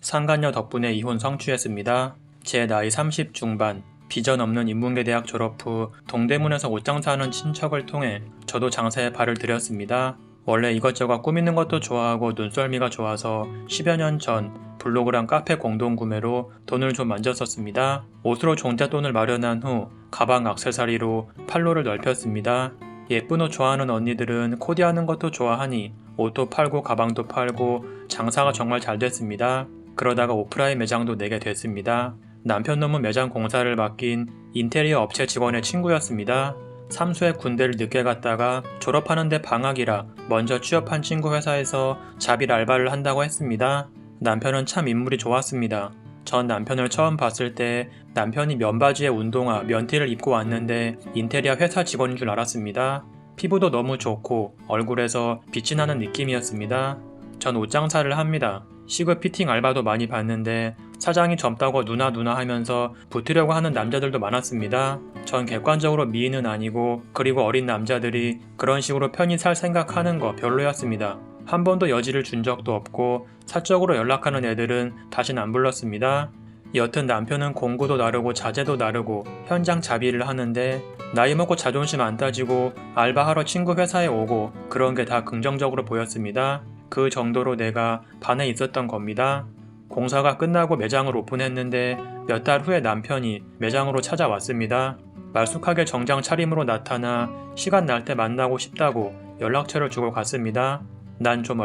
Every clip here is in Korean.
상간녀 덕분에 이혼 성취했습니다. 제 나이 30 중반, 비전 없는 인문계대학 졸업 후 동대문에서 옷장사하는 친척을 통해 저도 장사에 발을 들였습니다. 원래 이것저것 꾸미는 것도 좋아하고 눈썰미가 좋아서 10여 년 전 블로그랑 카페 공동구매로 돈을 좀 만졌었습니다. 옷으로 종잣돈을 마련한 후 가방 액세서리로 판로를 넓혔습니다. 예쁜 옷 좋아하는 언니들은 코디하는 것도 좋아하니 옷도 팔고 가방도 팔고 장사가 정말 잘 됐습니다. 그러다가 오프라인 매장도 내게 됐습니다. 남편 놈은 매장 공사를 맡긴 인테리어 업체 직원의 친구였습니다. 삼수에 군대를 늦게 갔다가 졸업하는데 방학이라 먼저 취업한 친구 회사에서 자빌 알바를 한다고 했습니다. 남편은 참 인물이 좋았습니다. 전 남편을 처음 봤을 때 남편이 면바지에 운동화, 면티를 입고 왔는데 인테리어 회사 직원인 줄 알았습니다. 피부도 너무 좋고 얼굴에서 빛이 나는 느낌이었습니다. 전 옷장사를 합니다. 시급 피팅 알바도 많이 봤는데 사장이 젊다고 누나 하면서 붙으려고 하는 남자들도 많았습니다. 전 객관적으로 미인은 아니고 그리고 어린 남자들이 그런 식으로 편히 살 생각하는 거 별로였습니다. 한 번도 여지를 준 적도 없고 사적으로 연락하는 애들은 다신 안 불렀습니다. 여튼 남편은 공구도 다르고 자재도 다르고 현장 자비를 하는데 나이 먹고 자존심 안 따지고 알바하러 친구 회사에 오고 그런 게 다 긍정적으로 보였습니다. 그 정도로 내가 반해 있었던 겁니다. 공사가 끝나고 매장을 오픈했는데 몇 달 후에 남편이 매장으로 찾아왔습니다. 말쑥하게 정장 차림으로 나타나 시간 날 때 만나고 싶다고 연락처를 주고 갔습니다. 난 좀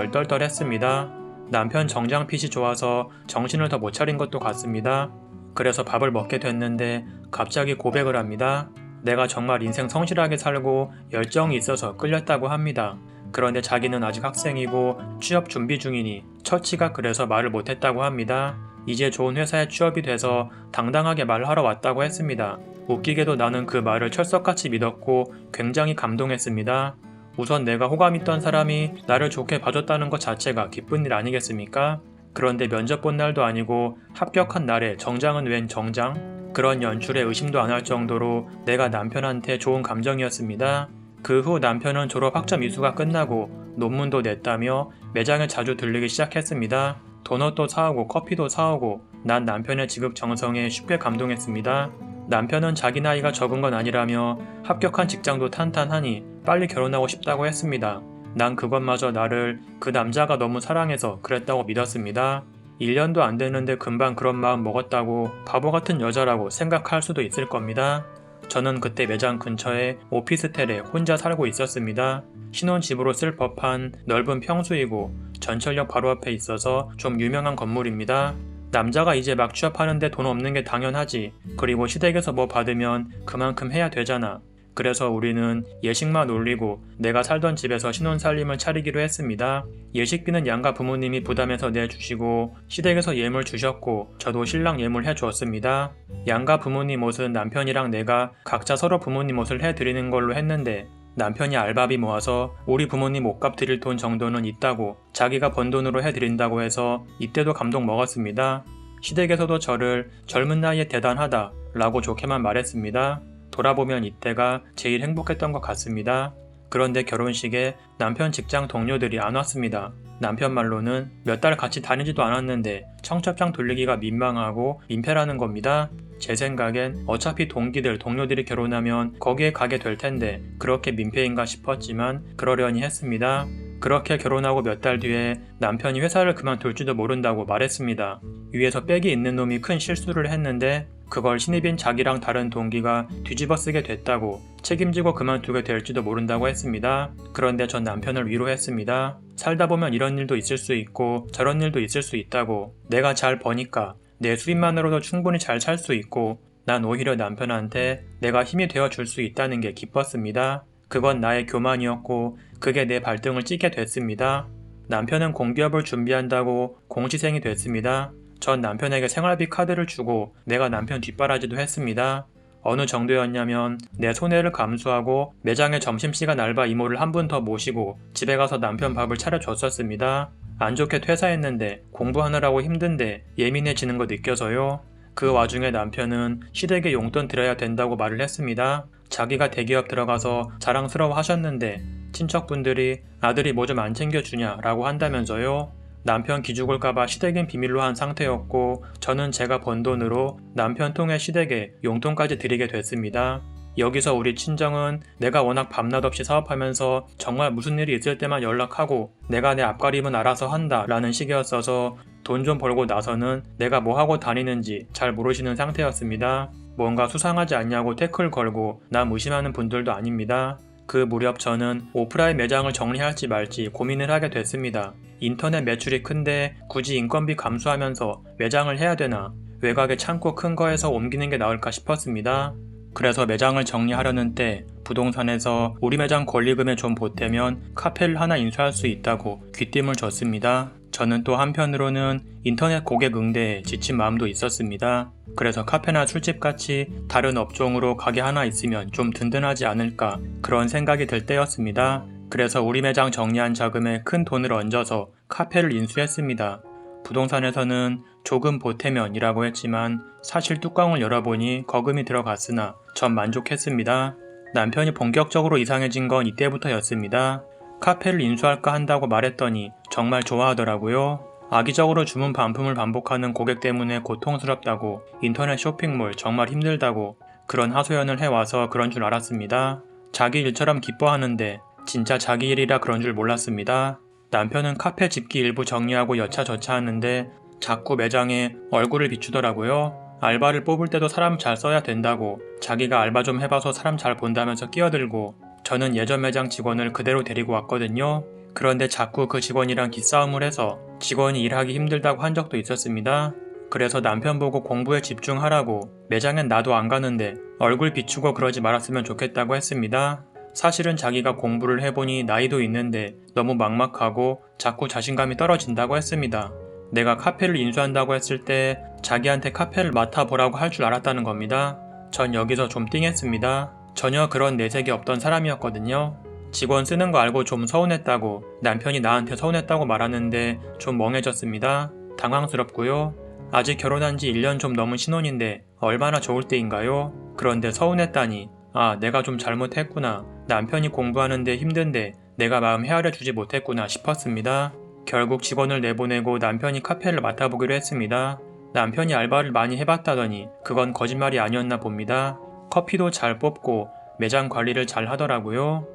얼떨떨했습니다. 남편 정장핏이 좋아서 정신을 더 못 차린 것도 같습니다. 그래서 밥을 먹게 됐는데 갑자기 고백을 합니다. 내가 정말 인생 성실하게 살고 열정이 있어서 끌렸다고 합니다. 그런데 자기는 아직 학생이고 취업 준비 중이니 처치가 그래서 말을 못했다고 합니다. 이제 좋은 회사에 취업이 돼서 당당하게 말하러 왔다고 했습니다. 웃기게도 나는 그 말을 철석같이 믿었고 굉장히 감동했습니다. 우선 내가 호감 있던 사람이 나를 좋게 봐줬다는 것 자체가 기쁜 일 아니겠습니까? 그런데 면접 본 날도 아니고 합격한 날에 정장은 웬 정장? 그런 연출에 의심도 안 할 정도로 내가 남편한테 좋은 감정이었습니다. 그 후 남편은 졸업 학점 이수가 끝나고 논문도 냈다며 매장에 자주 들르기 시작했습니다. 도넛도 사오고 커피도 사오고 난 남편의 지극 정성에 쉽게 감동했습니다. 남편은 자기 나이가 적은 건 아니라며 합격한 직장도 탄탄하니 빨리 결혼하고 싶다고 했습니다. 난 그것마저 나를 그 남자가 너무 사랑해서 그랬다고 믿었습니다. 1년도 안 됐는데 금방 그런 마음 먹었다고 바보 같은 여자라고 생각할 수도 있을 겁니다. 저는 그때 매장 근처에 오피스텔에 혼자 살고 있었습니다. 신혼집으로 쓸 법한 넓은 평수이고 전철역 바로 앞에 있어서 좀 유명한 건물입니다. 남자가 이제 막 취업하는데 돈 없는 게 당연하지. 그리고 시댁에서 뭐 받으면 그만큼 해야 되잖아. 그래서 우리는 예식만 올리고 내가 살던 집에서 신혼살림을 차리기로 했습니다. 예식비는 양가 부모님이 부담해서 내주시고 시댁에서 예물 주셨고 저도 신랑 예물 해주었습니다. 양가 부모님 옷은 남편이랑 내가 각자 서로 부모님 옷을 해드리는 걸로 했는데 남편이 알바비 모아서 우리 부모님 옷값 드릴 돈 정도는 있다고 자기가 번 돈으로 해드린다고 해서 이때도 감동 먹었습니다. 시댁에서도 저를 젊은 나이에 대단하다 라고 좋게만 말했습니다. 돌아보면 이때가 제일 행복했던 것 같습니다. 그런데 결혼식에 남편 직장 동료들이 안 왔습니다. 남편 말로는 몇 달 같이 다니지도 않았는데 청첩장 돌리기가 민망하고 민폐라는 겁니다. 제 생각엔 어차피 동료들이 결혼하면 거기에 가게 될 텐데 그렇게 민폐인가 싶었지만 그러려니 했습니다. 그렇게 결혼하고 몇 달 뒤에 남편이 회사를 그만둘지도 모른다고 말했습니다. 위에서 빽이 있는 놈이 큰 실수를 했는데 그걸 신입인 자기랑 다른 동기가 뒤집어 쓰게 됐다고 책임지고 그만두게 될지도 모른다고 했습니다. 그런데 전 남편을 위로했습니다. 살다 보면 이런 일도 있을 수 있고 저런 일도 있을 수 있다고. 내가 잘 버니까 내 수입만으로도 충분히 잘 살 수 있고 난 오히려 남편한테 내가 힘이 되어줄 수 있다는 게 기뻤습니다. 그건 나의 교만이었고 그게 내 발등을 찍게 됐습니다. 남편은 공기업을 준비한다고 공시생이 됐습니다. 전 남편에게 생활비 카드를 주고 내가 남편 뒷바라지도 했습니다. 어느 정도였냐면 내 손해를 감수하고 매장에 점심시간 알바 이모를 한 분 더 모시고 집에 가서 남편 밥을 차려줬었습니다. 안 좋게 퇴사했는데 공부하느라고 힘든데 예민해지는 거 느껴서요. 그 와중에 남편은 시댁에 용돈 드려야 된다고 말을 했습니다. 자기가 대기업 들어가서 자랑스러워 하셨는데 친척분들이 아들이 뭐 좀 안 챙겨주냐 라고 한다면서요. 남편 기죽을까봐 시댁은 비밀로 한 상태였고 저는 제가 번 돈으로 남편 통해 시댁에 용돈까지 드리게 됐습니다. 여기서 우리 친정은 내가 워낙 밤낮 없이 사업하면서 정말 무슨 일이 있을 때만 연락하고 내가 내 앞가림은 알아서 한다 라는 식이었어서 돈 좀 벌고 나서는 내가 뭐 하고 다니는지 잘 모르시는 상태였습니다. 뭔가 수상하지 않냐고 태클 걸고 나 무심하는 분들도 아닙니다. 그 무렵 저는 오프라인 매장을 정리할지 말지 고민을 하게 됐습니다. 인터넷 매출이 큰데 굳이 인건비 감수하면서 매장을 해야 되나? 외곽에 창고 큰 거에서 옮기는 게 나을까 싶었습니다. 그래서 매장을 정리하려는 때 부동산에서 우리 매장 권리금에 좀 보태면 카페를 하나 인수할 수 있다고 귀띔을 줬습니다. 저는 또 한편으로는 인터넷 고객 응대에 지친 마음도 있었습니다. 그래서 카페나 술집같이 다른 업종으로 가게 하나 있으면 좀 든든하지 않을까 그런 생각이 들 때였습니다. 그래서 우리 매장 정리한 자금에 큰 돈을 얹어서 카페를 인수했습니다. 부동산에서는 조금 보태면이라고 했지만 사실 뚜껑을 열어보니 거금이 들어갔으나 전 만족했습니다. 남편이 본격적으로 이상해진 건 이때부터였습니다. 카페를 인수할까 한다고 말했더니 정말 좋아하더라고요. 악의적으로 주문 반품을 반복하는 고객 때문에 고통스럽다고, 인터넷 쇼핑몰 정말 힘들다고 그런 하소연을 해와서 그런 줄 알았습니다. 자기 일처럼 기뻐하는데 진짜 자기 일이라 그런 줄 몰랐습니다. 남편은 카페 집기 일부 정리하고 여차저차 하는데 자꾸 매장에 얼굴을 비추더라고요. 알바를 뽑을 때도 사람 잘 써야 된다고, 자기가 알바 좀 해봐서 사람 잘 본다면서 끼어들고, 저는 예전 매장 직원을 그대로 데리고 왔거든요. 그런데 자꾸 그 직원이랑 기싸움을 해서 직원이 일하기 힘들다고 한 적도 있었습니다. 그래서 남편 보고 공부에 집중하라고, 매장엔 나도 안 가는데 얼굴 비추고 그러지 말았으면 좋겠다고 했습니다. 사실은 자기가 공부를 해보니 나이도 있는데 너무 막막하고 자꾸 자신감이 떨어진다고 했습니다. 내가 카페를 인수한다고 했을 때 자기한테 카페를 맡아보라고 할 줄 알았다는 겁니다. 전 여기서 좀 띵했습니다. 전혀 그런 내색이 없던 사람이었거든요. 직원 쓰는 거 알고 좀 서운했다고, 남편이 나한테 서운했다고 말하는데 좀 멍해졌습니다. 당황스럽고요. 아직 결혼한 지 1년 좀 넘은 신혼인데 얼마나 좋을 때인가요? 그런데 서운했다니, 아, 내가 좀 잘못했구나. 남편이 공부하는데 힘든데 내가 마음 헤아려 주지 못했구나 싶었습니다. 결국 직원을 내보내고 남편이 카페를 맡아보기로 했습니다. 남편이 알바를 많이 해봤다더니 그건 거짓말이 아니었나 봅니다. 커피도 잘 뽑고 매장 관리를 잘 하더라고요.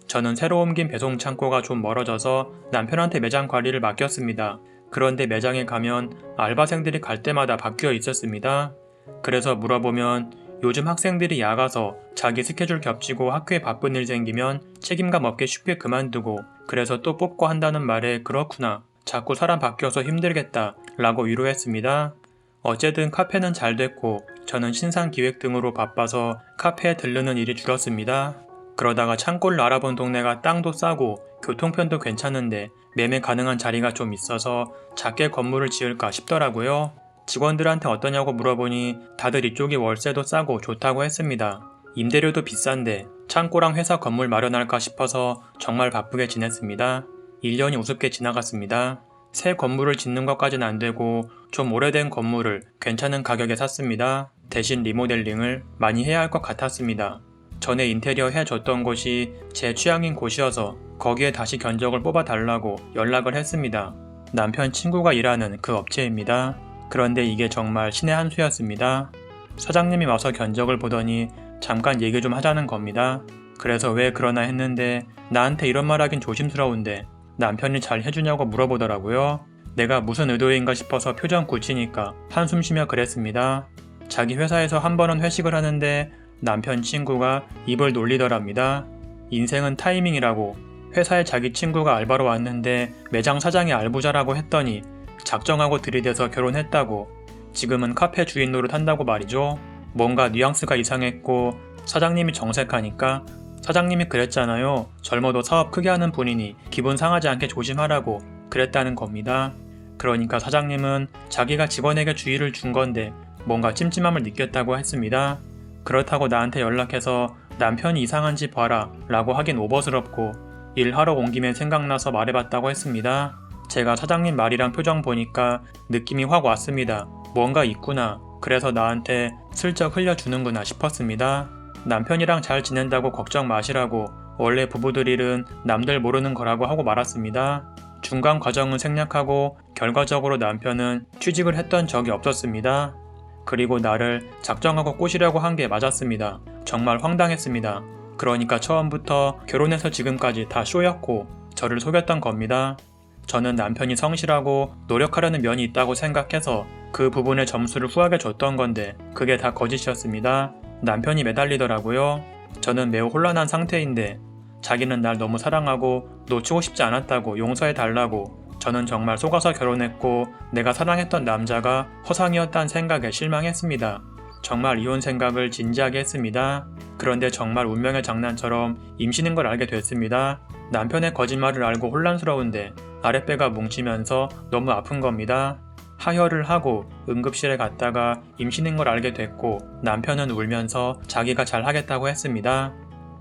저는 새로 옮긴 배송 창고가 좀 멀어져서 남편한테 매장 관리를 맡겼습니다. 그런데 매장에 가면 알바생들이 갈 때마다 바뀌어 있었습니다. 그래서 물어보면 요즘 학생들이 야가서 자기 스케줄 겹치고 학교에 바쁜 일 생기면 책임감 없게 쉽게 그만두고 그래서 또 뽑고 한다는 말에 그렇구나, 자꾸 사람 바뀌어서 힘들겠다 라고 위로했습니다. 어쨌든 카페는 잘 됐고 저는 신상 기획 등으로 바빠서 카페에 들르는 일이 줄었습니다. 그러다가 창고를 알아본 동네가 땅도 싸고 교통편도 괜찮은데 매매 가능한 자리가 좀 있어서 작게 건물을 지을까 싶더라고요. 직원들한테 어떠냐고 물어보니 다들 이쪽이 월세도 싸고 좋다고 했습니다. 임대료도 비싼데 창고랑 회사 건물 마련할까 싶어서 정말 바쁘게 지냈습니다. 1년이 우습게 지나갔습니다. 새 건물을 짓는 것까진 안 되고 좀 오래된 건물을 괜찮은 가격에 샀습니다. 대신 리모델링을 많이 해야 할 것 같았습니다. 전에 인테리어 해줬던 곳이 제 취향인 곳이어서 거기에 다시 견적을 뽑아달라고 연락을 했습니다. 남편 친구가 일하는 그 업체입니다. 그런데 이게 정말 신의 한 수였습니다. 사장님이 와서 견적을 보더니 잠깐 얘기 좀 하자는 겁니다. 그래서 왜 그러나 했는데 나한테 이런 말 하긴 조심스러운데 남편이 잘 해주냐고 물어보더라고요. 내가 무슨 의도인가 싶어서 표정 굳히니까 한숨 쉬며 그랬습니다. 자기 회사에서 한 번은 회식을 하는데 남편 친구가 입을 놀리더랍니다. 인생은 타이밍이라고, 회사에 자기 친구가 알바로 왔는데 매장 사장이 알부자라고 했더니 작정하고 들이대서 결혼했다고, 지금은 카페 주인 노릇한다고 말이죠. 뭔가 뉘앙스가 이상했고 사장님이 정색하니까 사장님이 그랬잖아요. 젊어도 사업 크게 하는 분이니 기분 상하지 않게 조심하라고 그랬다는 겁니다. 그러니까 사장님은 자기가 직원에게 주의를 준 건데 뭔가 찜찜함을 느꼈다고 했습니다. 그렇다고 나한테 연락해서 남편이 이상한지 봐라 라고 하긴 오버스럽고 일하러 온 김에 생각나서 말해봤다고 했습니다. 제가 사장님 말이랑 표정 보니까 느낌이 확 왔습니다. 뭔가 있구나. 그래서 나한테 슬쩍 흘려주는구나 싶었습니다. 남편이랑 잘 지낸다고 걱정 마시라고, 원래 부부들 일은 남들 모르는 거라고 하고 말았습니다. 중간 과정은 생략하고 결과적으로 남편은 취직을 했던 적이 없었습니다. 그리고 나를 작정하고 꼬시려고 한 게 맞았습니다. 정말 황당했습니다. 그러니까 처음부터 결혼해서 지금까지 다 쇼였고 저를 속였던 겁니다. 저는 남편이 성실하고 노력하려는 면이 있다고 생각해서 그 부분에 점수를 후하게 줬던 건데 그게 다 거짓이었습니다. 남편이 매달리더라고요. 저는 매우 혼란한 상태인데 자기는 날 너무 사랑하고 놓치고 싶지 않았다고 용서해달라고, 저는 정말 속아서 결혼했고 내가 사랑했던 남자가 허상이었다는 생각에 실망했습니다. 정말 이혼 생각을 진지하게 했습니다. 그런데 정말 운명의 장난처럼 임신인 걸 알게 됐습니다. 남편의 거짓말을 알고 혼란스러운데 아랫배가 뭉치면서 너무 아픈 겁니다. 하혈을 하고 응급실에 갔다가 임신인 걸 알게 됐고 남편은 울면서 자기가 잘 하겠다고 했습니다.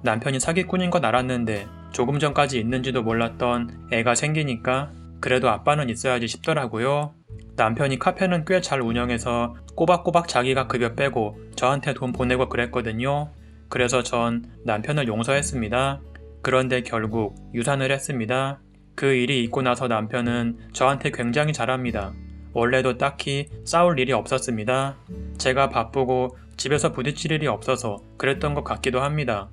남편이 사기꾼인 건 알았는데 조금 전까지 있는지도 몰랐던 애가 생기니까 그래도 아빠는 있어야지 싶더라고요. 남편이 카페는 꽤 잘 운영해서 꼬박꼬박 자기가 급여 빼고 저한테 돈 보내고 그랬거든요. 그래서 전 남편을 용서했습니다. 그런데 결국 유산을 했습니다. 그 일이 있고 나서 남편은 저한테 굉장히 잘합니다. 원래도 딱히 싸울 일이 없었습니다. 제가 바쁘고 집에서 부딪힐 일이 없어서 그랬던 것 같기도 합니다.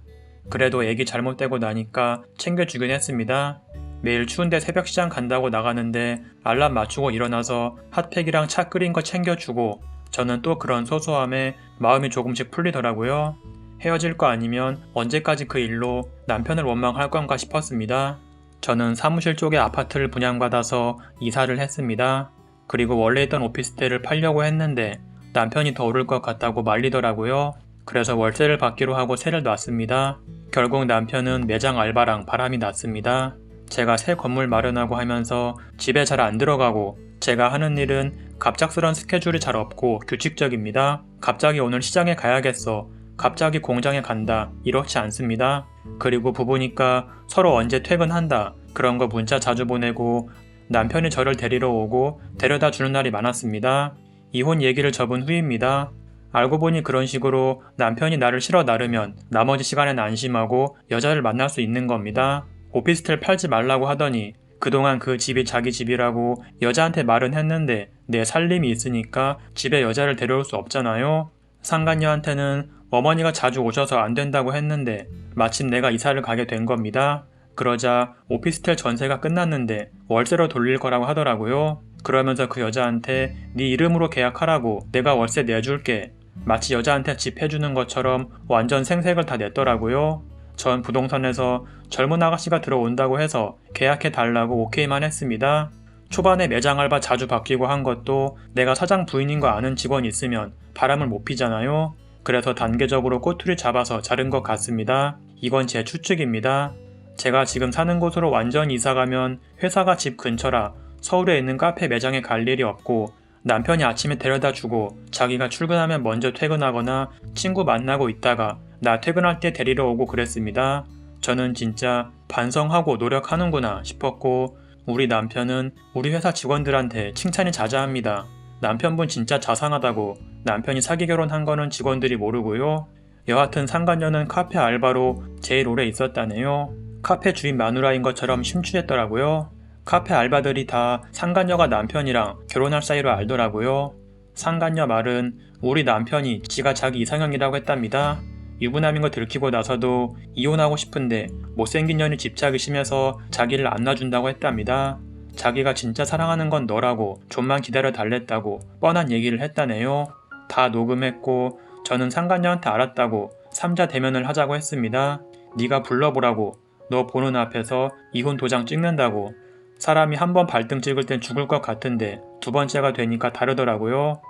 그래도 애기 잘못되고 나니까 챙겨주긴 했습니다. 매일 추운데 새벽 시장 간다고 나가는데 알람 맞추고 일어나서 핫팩이랑 차 끓인 거 챙겨주고, 저는 또 그런 소소함에 마음이 조금씩 풀리더라고요. 헤어질 거 아니면 언제까지 그 일로 남편을 원망할 건가 싶었습니다. 저는 사무실 쪽에 아파트를 분양받아서 이사를 했습니다. 그리고 원래 있던 오피스텔을 팔려고 했는데 남편이 더 오를 것 같다고 말리더라고요. 그래서 월세를 받기로 하고 세를 놨습니다. 결국 남편은 매장 알바랑 바람이 났습니다. 제가 새 건물 마련하고 하면서 집에 잘 안 들어가고, 제가 하는 일은 갑작스런 스케줄이 잘 없고 규칙적입니다. 갑자기 오늘 시장에 가야겠어, 갑자기 공장에 간다, 이렇지 않습니다. 그리고 부부니까 서로 언제 퇴근한다, 그런 거 문자 자주 보내고 남편이 저를 데리러 오고 데려다 주는 날이 많았습니다. 이혼 얘기를 접은 후입니다. 알고 보니 그런 식으로 남편이 나를 실어 나르면 나머지 시간엔 안심하고 여자를 만날 수 있는 겁니다. 오피스텔 팔지 말라고 하더니 그동안 그 집이 자기 집이라고 여자한테 말은 했는데 내 살림이 있으니까 집에 여자를 데려올 수 없잖아요. 상간녀한테는 어머니가 자주 오셔서 안 된다고 했는데 마침 내가 이사를 가게 된 겁니다. 그러자 오피스텔 전세가 끝났는데 월세로 돌릴 거라고 하더라고요. 그러면서 그 여자한테 네 이름으로 계약하라고 내가 월세 내줄게, 마치 여자한테 집 해주는 것처럼 완전 생색을 다 냈더라고요. 전 부동산에서 젊은 아가씨가 들어온다고 해서 계약해달라고 오케이만 했습니다. 초반에 매장 알바 자주 바뀌고 한 것도 내가 사장 부인인 거 아는 직원이 있으면 바람을 못 피잖아요. 그래서 단계적으로 꼬투리 잡아서 자른 것 같습니다. 이건 제 추측입니다. 제가 지금 사는 곳으로 완전히 이사가면 회사가 집 근처라 서울에 있는 카페 매장에 갈 일이 없고, 남편이 아침에 데려다 주고 자기가 출근하면 먼저 퇴근하거나 친구 만나고 있다가 나 퇴근할 때 데리러 오고 그랬습니다. 저는 진짜 반성하고 노력하는구나 싶었고, 우리 남편은 우리 회사 직원들한테 칭찬이 자자합니다. 남편분 진짜 자상하다고. 남편이 사기 결혼한 거는 직원들이 모르고요. 여하튼 상간녀는 카페 알바로 제일 오래 있었다네요. 카페 주인 마누라인 것처럼 심취했더라고요. 카페 알바들이 다 상간녀가 남편이랑 결혼할 사이로 알더라고요. 상간녀 말은 우리 남편이 지가 자기 이상형이라고 했답니다. 유부남인 거 들키고 나서도 이혼하고 싶은데 못생긴 년이 집착이 심해서 자기를 안 놔준다고 했답니다. 자기가 진짜 사랑하는 건 너라고 좀만 기다려 달랬다고 뻔한 얘기를 했다네요. 다 녹음했고 저는 상간녀한테 알았다고 3자 대면을 하자고 했습니다. 네가 불러보라고. 너 보는 앞에서 이혼 도장 찍는다고. 사람이 한 번 발등 찍을 땐 죽을 것 같은데 두 번째가 되니까 다르더라고요.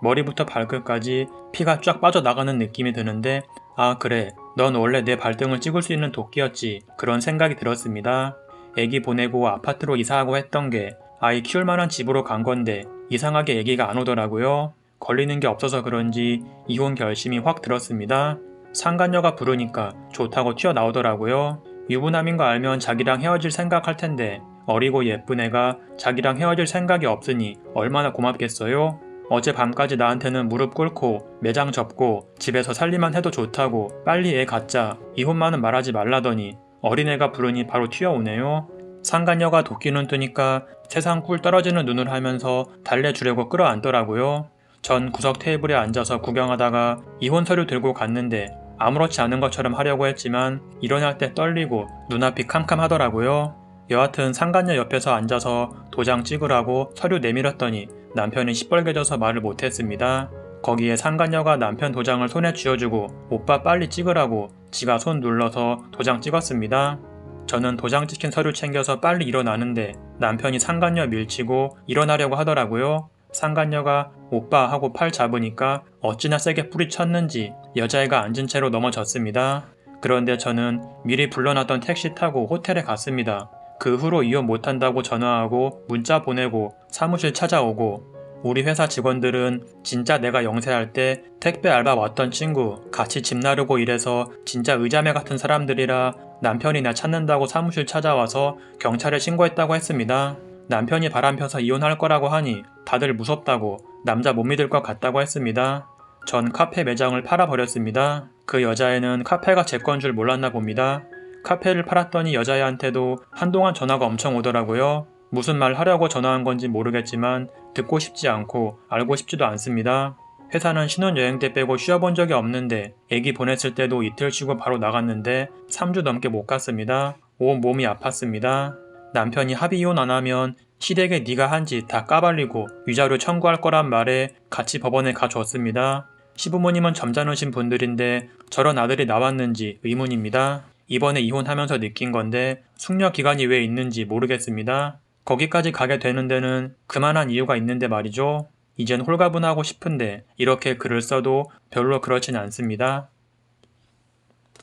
머리부터 발끝까지 피가 쫙 빠져나가는 느낌이 드는데, 아 그래, 넌 원래 내 발등을 찍을 수 있는 도끼였지, 그런 생각이 들었습니다. 애기 보내고 아파트로 이사하고 했던 게 아이 키울 만한 집으로 간 건데 이상하게 애기가 안 오더라고요. 걸리는 게 없어서 그런지 이혼 결심이 확 들었습니다. 상간녀가 부르니까 좋다고 튀어나오더라고요. 유부남인 거 알면 자기랑 헤어질 생각할 텐데 어리고 예쁜 애가 자기랑 헤어질 생각이 없으니 얼마나 고맙겠어요? 어젯밤까지 나한테는 무릎 꿇고 매장 접고 집에서 살림만 해도 좋다고 빨리 애 갖자, 이혼만은 말하지 말라더니 어린애가 부르니 바로 튀어오네요. 상간녀가 도끼는 뜨니까 세상 꿀 떨어지는 눈을 하면서 달래주려고 끌어안더라고요. 전 구석 테이블에 앉아서 구경하다가 이혼 서류 들고 갔는데 아무렇지 않은 것처럼 하려고 했지만 일어날 때 떨리고 눈앞이 캄캄하더라고요. 여하튼 상간녀 옆에서 앉아서 도장 찍으라고 서류 내밀었더니 남편이 시뻘개져서 말을 못했습니다. 거기에 상간녀가 남편 도장을 손에 쥐어주고 오빠 빨리 찍으라고 지가 손 눌러서 도장 찍었습니다. 저는 도장 찍힌 서류 챙겨서 빨리 일어나는데 남편이 상간녀 밀치고 일어나려고 하더라고요. 상간녀가 오빠 하고 팔 잡으니까 어찌나 세게 뿌리쳤는지 여자애가 앉은 채로 넘어졌습니다. 그런데 저는 미리 불러놨던 택시 타고 호텔에 갔습니다. 그 후로 이혼 못한다고 전화하고 문자 보내고 사무실 찾아오고 우리 회사 직원들은 진짜 내가 영세할 때 택배 알바 왔던 친구 같이 집 나르고 이래서 진짜 의자매 같은 사람들이라 남편이 나 찾는다고 사무실 찾아와서 경찰에 신고했다고 했습니다. 남편이 바람펴서 이혼할 거라고 하니 다들 무섭다고 남자 못 믿을 것 같다고 했습니다. 전 카페 매장을 팔아버렸습니다. 그 여자애는 카페가 제 건 줄 몰랐나 봅니다. 카페를 팔았더니 여자애한테도 한동안 전화가 엄청 오더라고요. 무슨 말 하려고 전화한 건지 모르겠지만 듣고 싶지 않고 알고 싶지도 않습니다. 회사는 신혼여행 때 빼고 쉬어본 적이 없는데 애기 보냈을 때도 이틀 쉬고 바로 나갔는데 3주 넘게 못 갔습니다. 온 몸이 아팠습니다. 남편이 합의 이혼 안 하면 시댁에 네가 한 짓 다 까발리고 위자료 청구할 거란 말에 같이 법원에 가줬습니다. 시부모님은 점잖으신 분들인데 저런 아들이 나왔는지 의문입니다. 이번에 이혼하면서 느낀 건데 숙려 기간이 왜 있는지 모르겠습니다. 거기까지 가게 되는 데는 그만한 이유가 있는데 말이죠. 이젠 홀가분하고 싶은데 이렇게 글을 써도 별로 그렇진 않습니다.